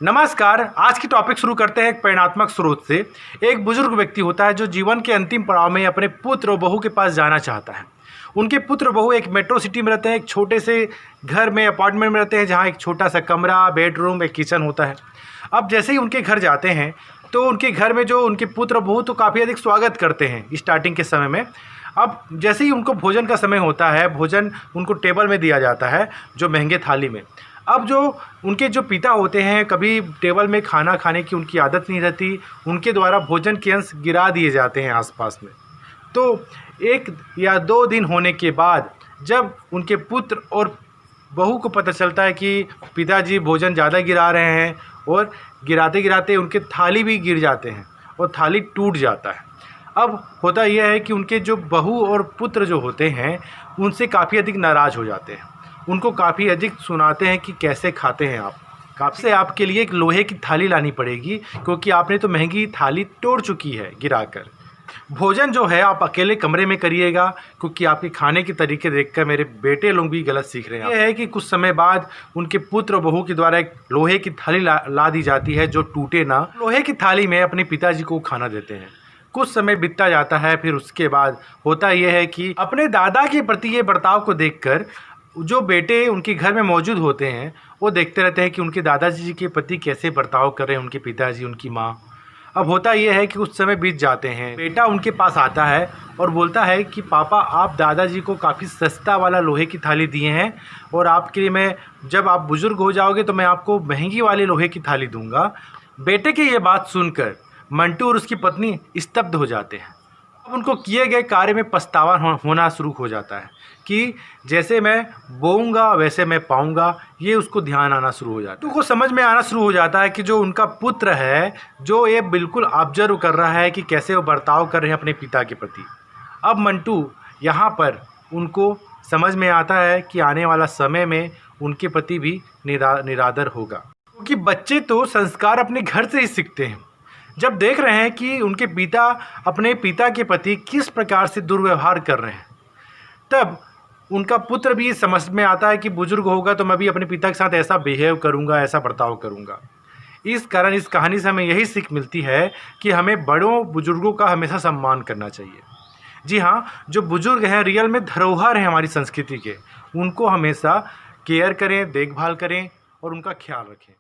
नमस्कार। आज की टॉपिक शुरू करते हैं एक प्रेरणात्मक स्रोत से। एक बुजुर्ग व्यक्ति होता है जो जीवन के अंतिम पड़ाव में अपने पुत्र और बहू के पास जाना चाहता है। उनके पुत्र बहू एक मेट्रो सिटी में रहते हैं, एक छोटे से घर में अपार्टमेंट में रहते हैं जहाँ एक छोटा सा कमरा, बेडरूम, एक किचन होता है। अब जैसे ही उनके घर जाते हैं तो उनके घर में जो उनके पुत्र बहू तो काफ़ी अधिक स्वागत करते हैं स्टार्टिंग के समय में। अब जैसे ही उनको भोजन का समय होता है, भोजन उनको टेबल में दिया जाता है जो महंगे थाली में। अब जो उनके जो पिता होते हैं, कभी टेबल में खाना खाने की उनकी आदत नहीं रहती, उनके द्वारा भोजन के अंश गिरा दिए जाते हैं आसपास में। तो 1 या 2 दिन होने के बाद जब उनके पुत्र और बहू को पता चलता है कि पिताजी भोजन ज़्यादा गिरा रहे हैं और गिराते गिराते उनके थाली भी गिर जाते हैं और थाली टूट जाता है। अब होता यह है कि उनके जो बहू और पुत्र जो होते हैं उनसे काफ़ी अधिक नाराज़ हो जाते हैं, उनको काफ़ी अधिक सुनाते हैं कि कैसे खाते हैं आप, कब से आपके लिए एक लोहे की थाली लानी पड़ेगी क्योंकि आपने तो महंगी थाली तोड़ चुकी है गिराकर। भोजन जो है आप अकेले कमरे में करिएगा क्योंकि आपके खाने के तरीके देखकर मेरे बेटे लोग भी गलत सीख रहे हैं। यह है कि कुछ समय बाद उनके पुत्र और बहू के द्वारा एक लोहे की थाली ला दी जाती है जो टूटे ना। लोहे की थाली में अपने पिताजी को खाना देते हैं। कुछ समय बीतता जाता है, फिर उसके बाद होता यह है कि अपने दादा के प्रति ये बर्ताव को देखकर जो बेटे उनके घर में मौजूद होते हैं वो देखते रहते हैं कि उनके दादाजी जी के प्रति कैसे बर्ताव कर रहे हैं उनके पिताजी, उनकी माँ। अब होता यह है कि कुछ समय बीत जाते हैं, बेटा उनके पास आता है और बोलता है कि पापा आप दादाजी को काफ़ी सस्ता वाला लोहे की थाली दिए हैं और आपके लिए मैं जब आप बुज़ुर्ग हो जाओगे तो मैं आपको महंगी वाली लोहे की थाली दूंगा। बेटे की ये बात सुनकर मंटू और उसकी पत्नी स्तब्ध हो जाते हैं। अब उनको किए गए कार्य में पछतावा होना शुरू हो जाता है कि जैसे मैं बोऊंगा वैसे मैं पाऊंगा, ये उसको ध्यान आना शुरू हो जाता है। तो समझ में आना शुरू हो जाता है कि जो उनका पुत्र है जो ये बिल्कुल ऑब्जर्व कर रहा है कि कैसे वो बर्ताव कर रहे हैं अपने पिता के प्रति। अब मंटू यहाँ पर उनको समझ में आता है कि आने वाला समय में उनके प्रति भी निरादर होगा, क्योंकि बच्चे तो संस्कार अपने घर से ही सीखते हैं। जब देख रहे हैं कि उनके पिता अपने पिता के प्रति किस प्रकार से दुर्व्यवहार कर रहे हैं, तब उनका पुत्र भी समझ में आता है कि बुजुर्ग होगा तो मैं भी अपने पिता के साथ ऐसा बिहेव करूंगा, ऐसा बर्ताव करूंगा। इस कारण इस कहानी से हमें यही सीख मिलती है कि हमें बड़ों बुजुर्गों का हमेशा सम्मान करना चाहिए। जी हाँ, जो बुजुर्ग हैं रियल में धरोहर हैं हमारी संस्कृति के, उनको हमेशा केयर करें, देखभाल करें और उनका ख्याल रखें।